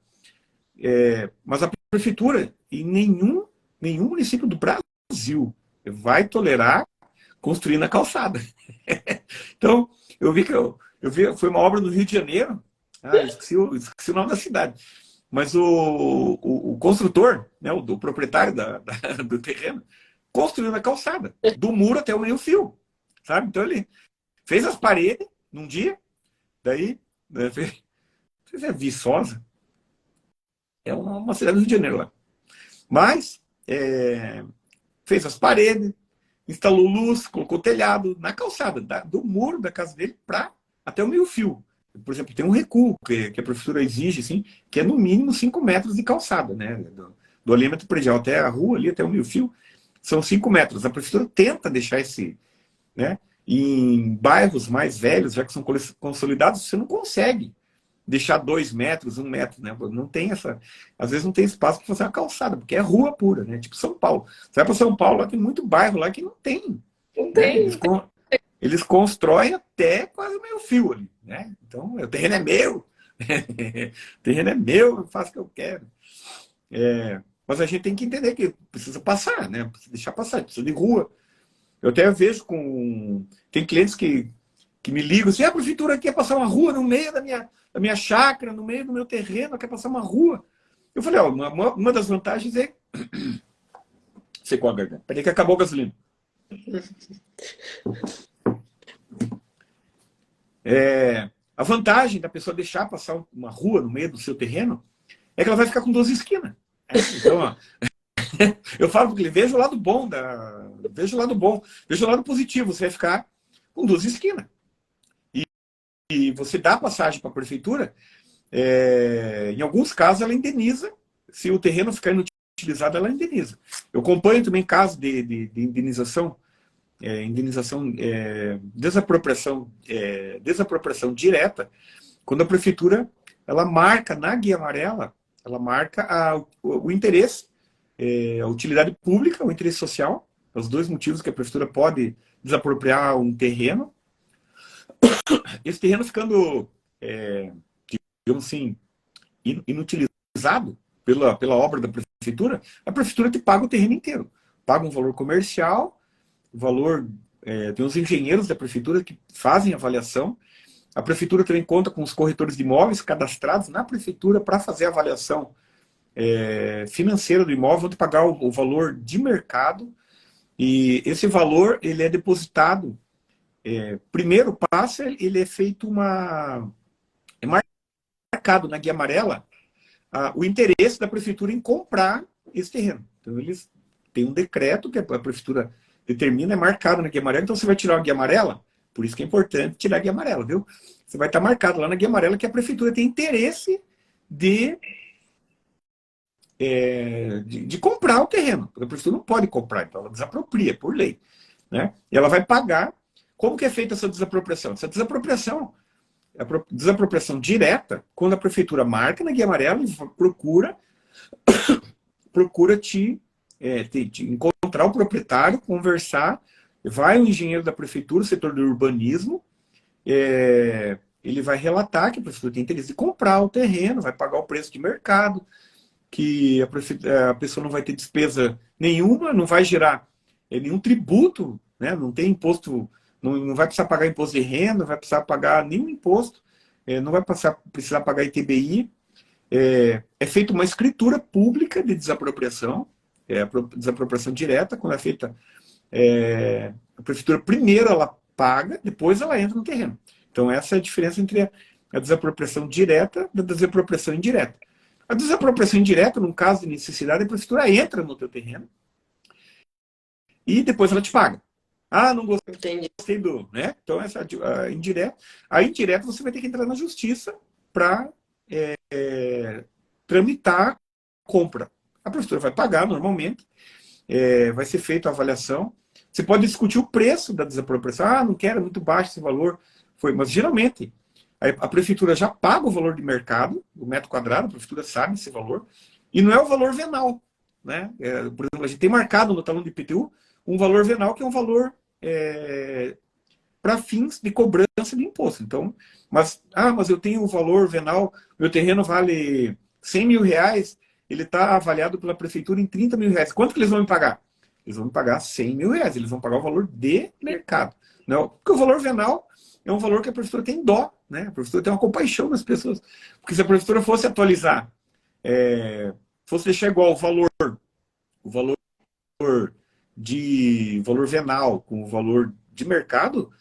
Mas a prefeitura, em nenhum município do Brasil, vai tolerar construir na calçada. Então, eu vi foi uma obra no Rio de Janeiro. Esqueci o nome da cidade. Mas o construtor, né, o proprietário do terreno, construiu na calçada, do muro até o meio-fio, sabe? Então ele fez as paredes num dia, daí, né, fez Viçosa, é uma cidade do Rio de Janeiro lá. Mas fez as paredes, instalou luz, colocou telhado na calçada, do muro da casa dele até o meio-fio. Por exemplo, tem um recuo que a prefeitura exige, assim, que é no mínimo 5 metros de calçada, né? Do alinhamento predial até a rua, ali até o meio-fio, são 5 metros. A prefeitura tenta deixar né? Em bairros mais velhos, já que são consolidados, você não consegue. deixar 2 metros, 1 metro, né? Não tem essa... Às vezes não tem espaço para fazer uma calçada, porque é rua pura, né? Tipo São Paulo. Você vai para São Paulo, lá tem muito bairro lá que não tem, Não né? tem. Eles constroem até quase meio fio ali, né? Então, o terreno é meu. O terreno é meu, eu faço o que eu quero. Mas a gente tem que entender que precisa passar, né? Precisa deixar passar, precisa de rua. Eu até vejo com... Tem clientes que me ligam assim, a prefeitura quer passar uma rua no meio da minha chácara, no meio do meu terreno, quer passar uma rua. Eu falei, ó, uma das vantagens é... Secou a garganta. Peraí que acabou a gasolina. A vantagem da pessoa deixar passar uma rua no meio do seu terreno é que ela vai ficar com 12 esquinas. Então, ó, eu falo para ele, veja o lado bom, veja o lado bom, veja o lado positivo, você vai ficar com 12 esquinas. E você dá passagem para a prefeitura, em alguns casos ela indeniza, se o terreno ficar inutilizado, ela indeniza. Eu acompanho também casos de indenização, desapropriação, desapropriação direta, quando a prefeitura ela marca na guia amarela, ela marca o interesse, a utilidade pública, o interesse social, os dois motivos que a prefeitura pode desapropriar um terreno. Esse terreno ficando, digamos assim, inutilizado pela obra da prefeitura, a prefeitura te paga o terreno inteiro. Paga um valor comercial, valor... tem os engenheiros da prefeitura que fazem avaliação. A prefeitura também conta com os corretores de imóveis cadastrados na prefeitura para fazer a avaliação financeira do imóvel, vão te pagar o valor de mercado, e esse valor ele é depositado. Primeiro passo, ele é feito é marcado na guia amarela o interesse da prefeitura em comprar esse terreno. Então, eles têm um decreto que a prefeitura determina, é marcado na guia amarela. Então, você vai tirar a guia amarela, por isso que é importante tirar a guia amarela, viu? Você vai estar marcado lá na guia amarela que a prefeitura tem interesse de comprar o terreno. A prefeitura não pode comprar, então ela desapropria, por lei, né? E ela vai pagar. Como que é feita essa desapropriação? Essa desapropriação é a desapropriação direta, quando a prefeitura marca na guia amarela e procura te encontrar o proprietário, conversar, vai o engenheiro da prefeitura, o setor do urbanismo, ele vai relatar que a prefeitura tem interesse de comprar o terreno, vai pagar o preço de mercado, que a pessoa não vai ter despesa nenhuma, não vai gerar nenhum tributo, né? Não tem imposto, não vai precisar pagar imposto de renda, não vai precisar pagar nenhum imposto, não vai precisar pagar ITBI. É feita uma escritura pública de desapropriação, a desapropriação direta, quando é feita, a prefeitura primeiro ela paga, depois ela entra no terreno. Então essa é a diferença entre a desapropriação direta da desapropriação indireta. A desapropriação indireta, num caso de necessidade, a prefeitura entra no teu terreno e depois ela te paga. Ah, não gostei do... Né? Então, essa indireta. A indireta você vai ter que entrar na justiça para tramitar a compra. A prefeitura vai pagar normalmente, vai ser feita a avaliação. Você pode discutir o preço da desapropriação. Ah, não quero, é muito baixo esse valor. Mas geralmente a prefeitura já paga o valor de mercado, o metro quadrado, a prefeitura sabe esse valor, e não é o valor venal, né? Por exemplo, a gente tem marcado no talão de IPTU um valor venal que é um valor para fins de cobrança de imposto. Então, mas eu tenho o valor venal, meu terreno vale 100 mil reais, ele está avaliado pela prefeitura em 30 mil reais. Quanto que eles vão me pagar? Eles vão me pagar 100 mil reais, eles vão pagar o valor de mercado. Não, porque o valor venal é um valor que a prefeitura tem dó, né? A prefeitura tem uma compaixão das pessoas. Porque se a prefeitura fosse atualizar, fosse deixar igual o valor venal com o valor de mercado,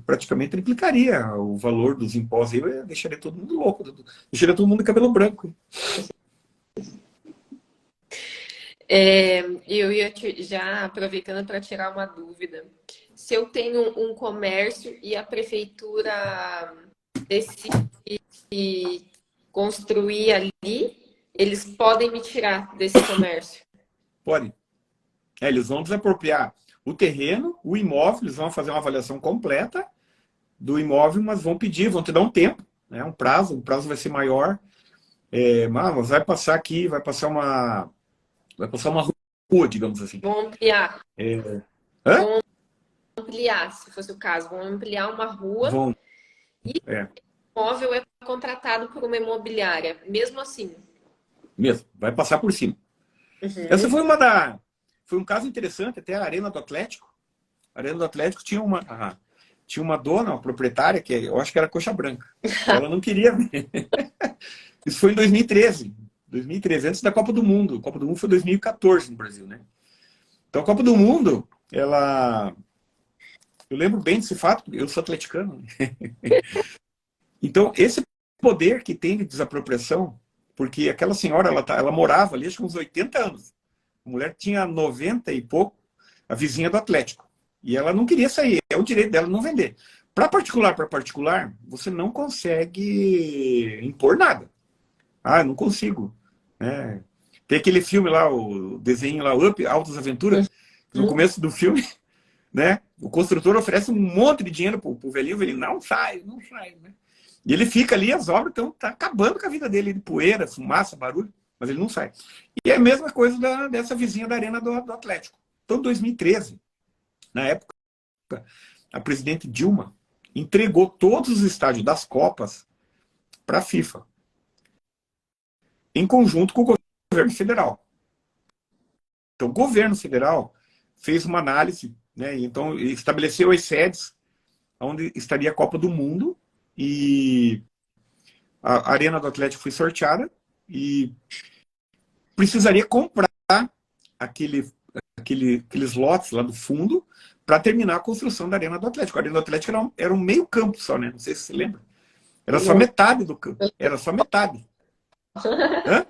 praticamente triplicaria o valor dos impostos. Aí deixaria todo mundo louco, deixaria todo mundo de cabelo branco. Eu ia já aproveitando para tirar uma dúvida. Se eu tenho um comércio e a prefeitura decide construir ali, eles podem me tirar desse comércio? Pode. Eles vão desapropriar o terreno, o imóvel, eles vão fazer uma avaliação completa do imóvel, mas vão te dar um tempo né? O prazo vai ser maior. Mas vai passar aqui, vai passar uma rua, digamos assim. Vão ampliar. Hã? Vão ampliar, se fosse o caso. Vão ampliar uma rua Vão, e é, o imóvel é contratado por uma imobiliária. Mesmo assim. mesmo, vai passar por cima. Essa Uhum. foi um caso interessante, até a Arena do Atlético. A Arena do Atlético tinha uma dona, uma proprietária, que eu acho que era coxa branca. Ela não queria ver. Isso foi em 2013. 2013, antes da Copa do Mundo. A Copa do Mundo foi em 2014 no Brasil, né? Então a Copa do Mundo, ela... Eu lembro bem desse fato, porque eu sou atleticano. Né? Então, esse poder que tem de desapropriação, porque aquela senhora, ela morava ali, acho que uns 80 anos. A mulher tinha 90 e pouco, a vizinha do Atlético. E ela não queria sair, é o direito dela não vender. Para particular, você não consegue impor nada. Ah, eu não consigo. É. Tem aquele filme lá, o desenho lá, Up, Altas Aventuras, no Uhum. começo do filme, né? O construtor oferece um monte de dinheiro pro velhinho, o velhinho não sai, não sai, né? E ele fica ali, as obras estão tá acabando com a vida dele, de poeira, fumaça, barulho, mas ele não sai. E é a mesma coisa dessa vizinha da Arena do Atlético. Então, em 2013, na época, a presidente Dilma entregou todos os estádios das Copas para a FIFA, em conjunto com o governo federal. Então, o governo federal fez uma análise, né, então estabeleceu as sedes onde estaria a Copa do Mundo, e a Arena do Atlético foi sorteada e precisaria comprar aquele, aqueles lotes lá do fundo para terminar a construção da Arena do Atlético. A Arena do Atlético era um meio campo só, né? Não sei se você lembra. Era só Não. metade do campo. Era só metade. Hã?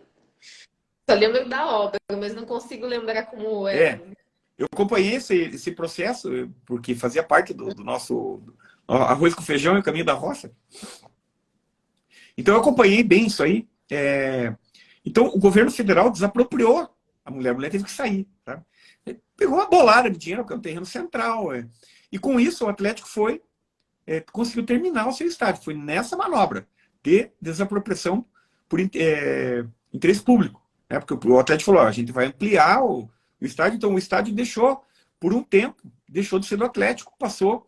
Só lembro da obra, mas não consigo lembrar como É. era. Eu acompanhei esse processo, porque fazia parte do nosso arroz com feijão e o caminho da roça. Então eu acompanhei bem isso aí. Então o governo federal desapropriou a mulher teve que sair. Tá? Pegou uma bolada de dinheiro, porque é um terreno central. E com isso o Atlético conseguiu terminar o seu estádio. Foi nessa manobra de desapropriação por interesse público. Né? Porque o Atlético falou, a gente vai ampliar o estádio, então o estádio deixou, por um tempo, deixou de ser do Atlético, passou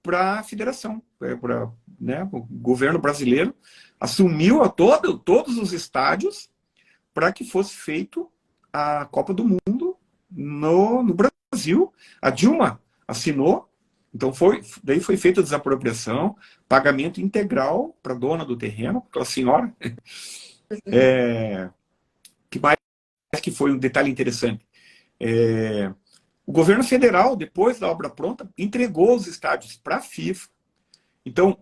para a federação, para né, o governo brasileiro assumiu todos os estádios para que fosse feito a Copa do Mundo no Brasil. A Dilma assinou, então daí foi feita a desapropriação, pagamento integral para a dona do terreno, aquela senhora. Que mais que foi um detalhe interessante? O governo federal, depois da obra pronta, entregou os estádios para a FIFA. Então,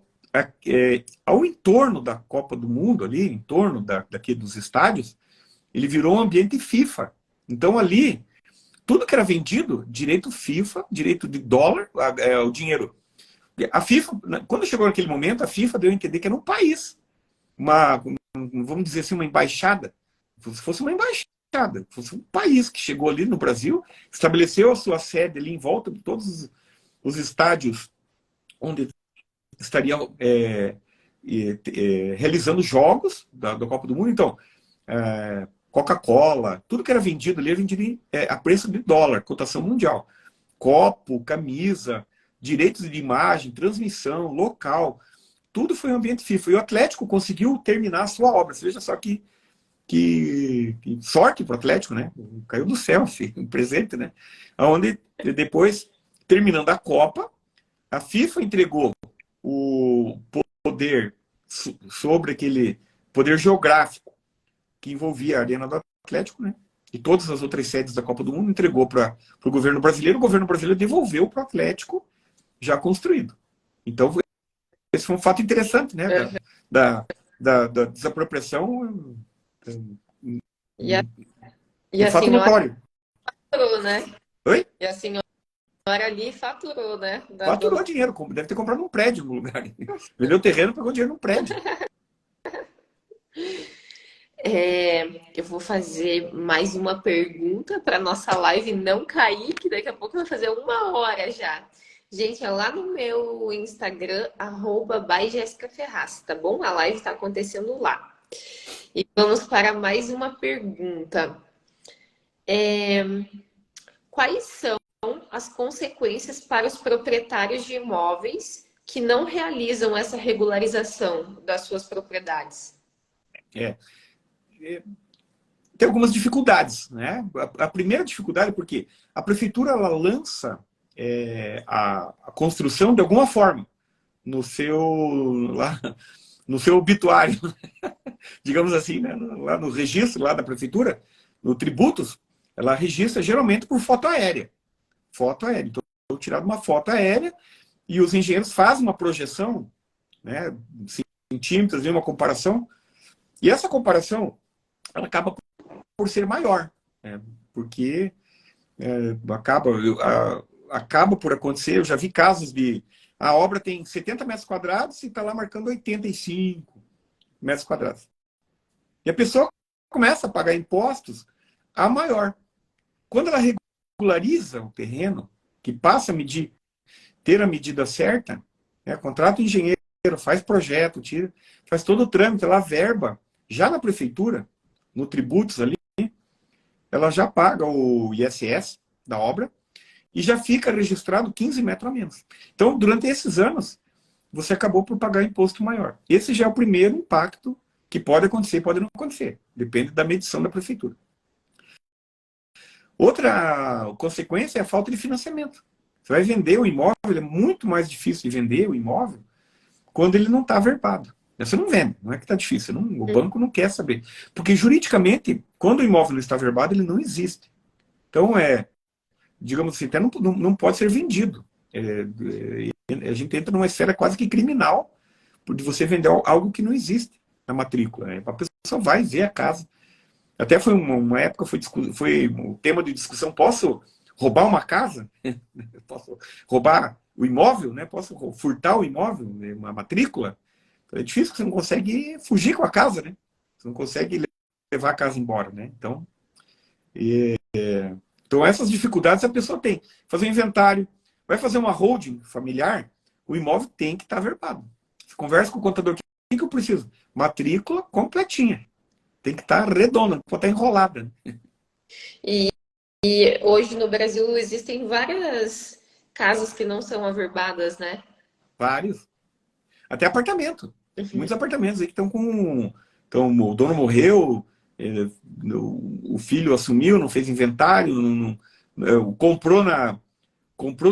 ao entorno da Copa do Mundo, ali, em torno daqui dos estádios, ele virou um ambiente FIFA. Então, ali, tudo que era vendido, direito FIFA, direito de dólar, o dinheiro. A FIFA, quando chegou naquele momento, a FIFA deu a entender que era um país. Vamos dizer assim, uma embaixada. Se fosse uma embaixada, fosse um país que chegou ali no Brasil, estabeleceu a sua sede ali em volta de todos os estádios onde estariam realizando jogos da Copa do Mundo. Então, Coca-Cola, tudo que era vendido ali era vendido a preço de dólar, cotação mundial. Copo, camisa, direitos de imagem, transmissão, local, tudo foi um ambiente FIFA. E o Atlético conseguiu terminar a sua obra. Você veja só que sorte para o Atlético, né? Caiu do céu, um presente, né? Onde depois, terminando a Copa, a FIFA entregou o poder sobre aquele poder geográfico que envolvia a Arena do Atlético, né? E todas as outras sedes da Copa do Mundo, entregou para o governo brasileiro devolveu para o Atlético já construído. Então, esse foi um fato interessante, né? Da, da desapropriação, E a, e um a fato senhora notório. faturou, né? Oi? E a senhora ali faturou, né? Da Faturou dona. dinheiro, deve ter comprado um prédio no lugar. Vendeu o terreno, pegou dinheiro num prédio. Eu vou fazer mais uma pergunta para nossa live não cair, que daqui a pouco vai fazer 1 hora já. Gente, é lá no meu Instagram, @byjessicaferraz, tá bom? A live está acontecendo lá. E vamos para mais uma pergunta. Quais são as consequências para os proprietários de imóveis que não realizam essa regularização das suas propriedades? É, tem algumas dificuldades, né? A primeira dificuldade é porque a prefeitura ela lança a construção de alguma forma no seu lá no seu obituário, digamos assim, né? Lá no registro lá da prefeitura, no tributos, ela registra geralmente por foto aérea. Foto aérea. Então, eu tirado uma foto aérea e os engenheiros fazem uma projeção, né? Centímetros, uma comparação. E essa comparação, ela acaba por ser maior, né? Porque acaba por acontecer. Eu já vi casos de a obra tem 70 metros quadrados e está lá marcando 85 metros quadrados. E a pessoa começa a pagar impostos a maior. Quando ela regulariza o terreno, que passa a medir, ter a medida certa, né, contrata o engenheiro, faz projeto, faz todo o trâmite, ela verba, já na prefeitura, no tributos ali, ela já paga o ISS da obra e já fica registrado 15 metros a menos. Então, durante esses anos, você acabou por pagar imposto maior. Esse já é o primeiro impacto que pode acontecer, pode não acontecer. Depende da medição da prefeitura. Outra consequência é a falta de financiamento. Você vai vender o imóvel, é muito mais difícil de vender o imóvel quando ele não está averbado. Você não vende, não é que está difícil. O banco não quer saber. Porque juridicamente, quando o imóvel não está averbado, ele não existe. Então, digamos assim, até não pode ser vendido. A gente entra numa esfera quase que criminal de você vender algo que não existe na matrícula. Né? A pessoa vai ver a casa. Até foi uma época, foi um tema de discussão, posso roubar uma casa? Posso roubar o imóvel? Né? Posso furtar o imóvel, uma matrícula? É difícil, porque você não consegue fugir com a casa, né? Você não consegue levar a casa embora, né? Então essas dificuldades a pessoa tem. Fazer um inventário, vai fazer uma holding familiar, o imóvel tem que estar averbado. Você conversa com o contador, o que eu preciso? Matrícula completinha. Tem que estar redonda, não pode estar enrolada. E, e hoje no Brasil existem várias casas que não são averbadas, né? Vários. Até apartamento. Uhum. Muitos apartamentos aí que estão com. Então, o dono morreu, o filho assumiu, não fez inventário, comprou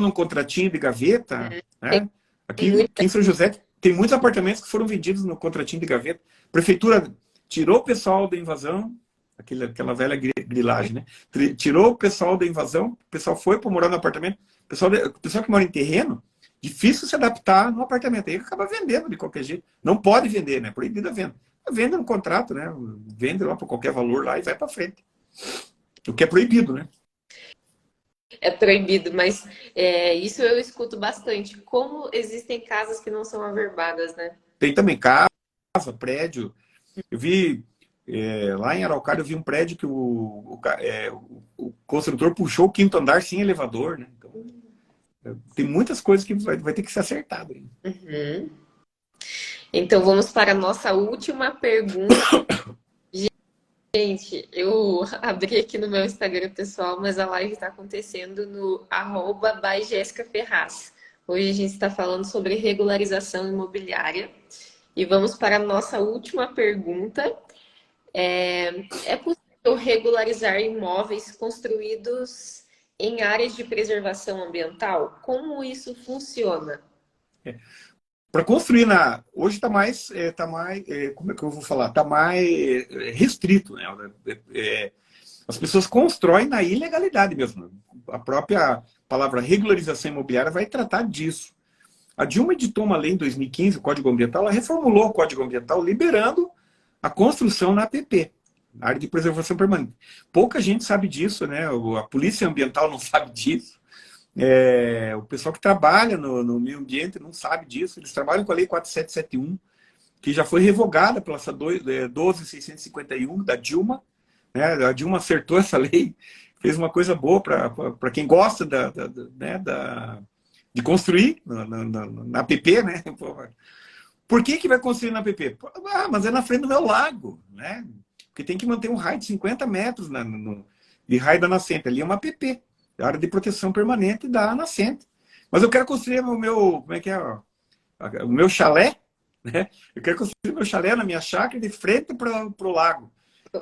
num contratinho de gaveta. Tem Né? Aqui muita. em São José tem muitos apartamentos que foram vendidos no contratinho de gaveta. A prefeitura tirou o pessoal da invasão, aquela velha grilagem, né? Tirou o pessoal da invasão, o pessoal foi para morar no apartamento. O pessoal que mora em terreno, difícil se adaptar no apartamento. Aí acaba vendendo de qualquer jeito. Não pode vender, né? Proibida a venda. Vende no contrato, né? Vende lá por qualquer valor lá e vai para frente. O que é proibido, né? É proibido, mas isso eu escuto bastante. Como existem casas que não são averbadas, né? Tem também casa, prédio. Eu vi lá em Araucária, eu vi um prédio que o construtor puxou o quinto andar sem elevador, né? Então, tem muitas coisas que vai ter que ser acertado. Uhum. Então vamos para a nossa última pergunta. Gente, eu abri aqui no meu Instagram pessoal, mas a live está acontecendo no @byjessicaferraz. Hoje a gente está falando sobre regularização imobiliária. E vamos para a nossa última pergunta. É possível regularizar imóveis construídos em áreas de preservação ambiental? Como isso funciona? Para construir hoje como é que eu vou falar? Está mais restrito, né? As pessoas constroem na ilegalidade mesmo. A própria palavra regularização imobiliária vai tratar disso. A Dilma editou uma lei em 2015, o Código Ambiental, ela reformulou o Código Ambiental liberando a construção na APP, na área de preservação permanente. Pouca gente sabe disso, né? A Polícia Ambiental não sabe disso. O pessoal que trabalha no meio ambiente não sabe disso. Eles trabalham com a Lei 4771, que já foi revogada pela 12.651 da Dilma. Né? A Dilma acertou essa lei, fez uma coisa boa para quem gosta de construir na APP, né? Por que vai construir na APP? Ah, mas é na frente do meu lago, né? Porque tem que manter um raio de 50 metros de raio da nascente. Ali é uma APP, área de proteção permanente da nascente. Mas eu quero construir o meu, como é que é? O meu chalé, né? Eu quero construir o meu chalé na minha chácara de frente para o lago.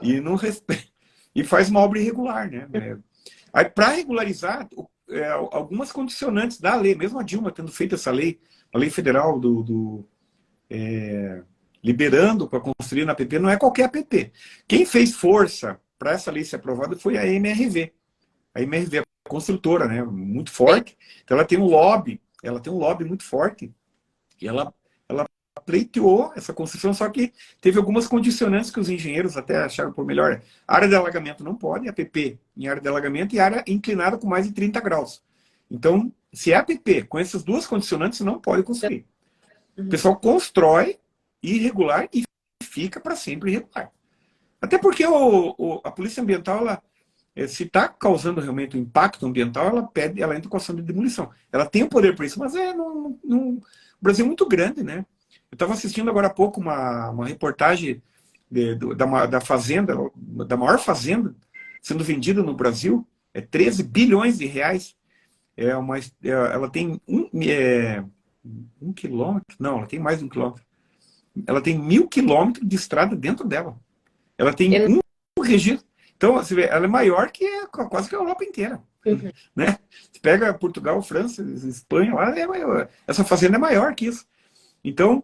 E não respeita. E faz uma obra irregular, né? Aí, para regularizar, algumas condicionantes da lei, mesmo a Dilma tendo feito essa lei, a lei federal liberando para construir na APP, não é qualquer APP. Quem fez força para essa lei ser aprovada foi a MRV. A MRV é uma construtora, né, muito forte, então ela tem um lobby muito forte, e ela pleiteou essa construção, só que teve algumas condicionantes que os engenheiros até acharam por melhor. Área de alagamento não pode, APP em área de alagamento e área inclinada com mais de 30 graus. Então, se é APP com essas duas condicionantes, não pode construir. O pessoal constrói irregular e fica para sempre irregular. Até porque a polícia ambiental, se está causando realmente um impacto ambiental, ela entra com ação de demolição. Ela tem o poder para isso, mas o Brasil é muito grande, né? Eu estava assistindo agora há pouco uma reportagem da fazenda, da maior fazenda sendo vendida no Brasil, 13 bilhões de reais. Ela tem um quilômetro? Não, ela tem mais de 1 quilômetro. Ela tem 1.000 quilômetros de estrada dentro dela. Ela tem um registro. Então, você vê, ela é maior que quase que a Europa inteira. Uhum. Né? Você pega Portugal, França, Espanha, lá essa fazenda é maior que isso. Então,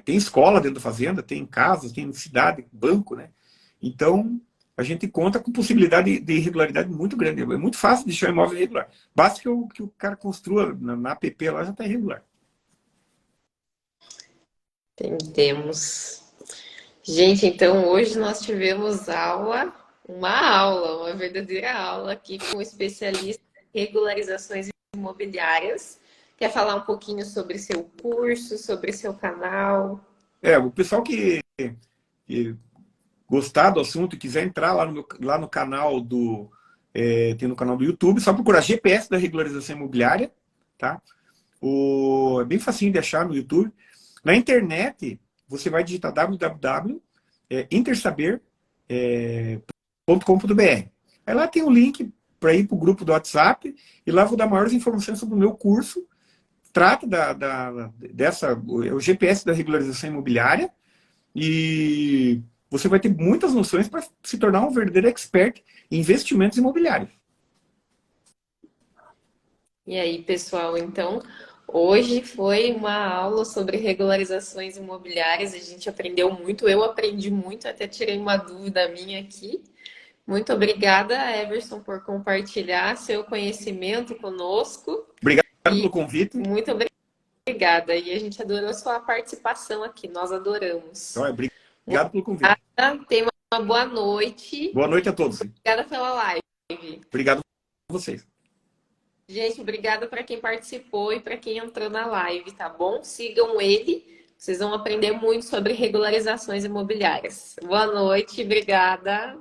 tem escola dentro da fazenda, tem casas, tem cidade, banco, né? Então, a gente conta com possibilidade de irregularidade muito grande. É muito fácil deixar o imóvel irregular. Basta que o cara construa na APP lá, já está irregular. Entendemos. Gente, então hoje nós tivemos uma verdadeira aula aqui com o especialista em regularizações imobiliárias. Quer falar um pouquinho sobre seu curso, sobre seu canal? O pessoal que gostar do assunto e quiser entrar lá no canal tem no canal do YouTube, só procurar GPS da regularização imobiliária, tá? É bem facinho de achar no YouTube. Na internet, você vai digitar www.intersaber.com.br. Aí lá tem o link para ir para o grupo do WhatsApp, e lá vou dar maiores informações sobre o meu curso. Trata o GPS da regularização imobiliária, e você vai ter muitas noções para se tornar um verdadeiro expert em investimentos imobiliários. E aí, pessoal, então, hoje foi uma aula sobre regularizações imobiliárias. A gente aprendeu muito, eu aprendi muito, até tirei uma dúvida minha aqui. Muito obrigada, Everson, por compartilhar seu conhecimento conosco. Obrigado pelo convite. Muito obrigada. E a gente adorou sua participação aqui, nós adoramos. Obrigado pelo convite. Tenha uma boa noite. Boa noite a todos. Obrigada pela live. Obrigado a vocês. Gente, obrigada para quem participou e para quem entrou na live, tá bom? Sigam ele, vocês vão aprender muito sobre regularizações imobiliárias. Boa noite, obrigada.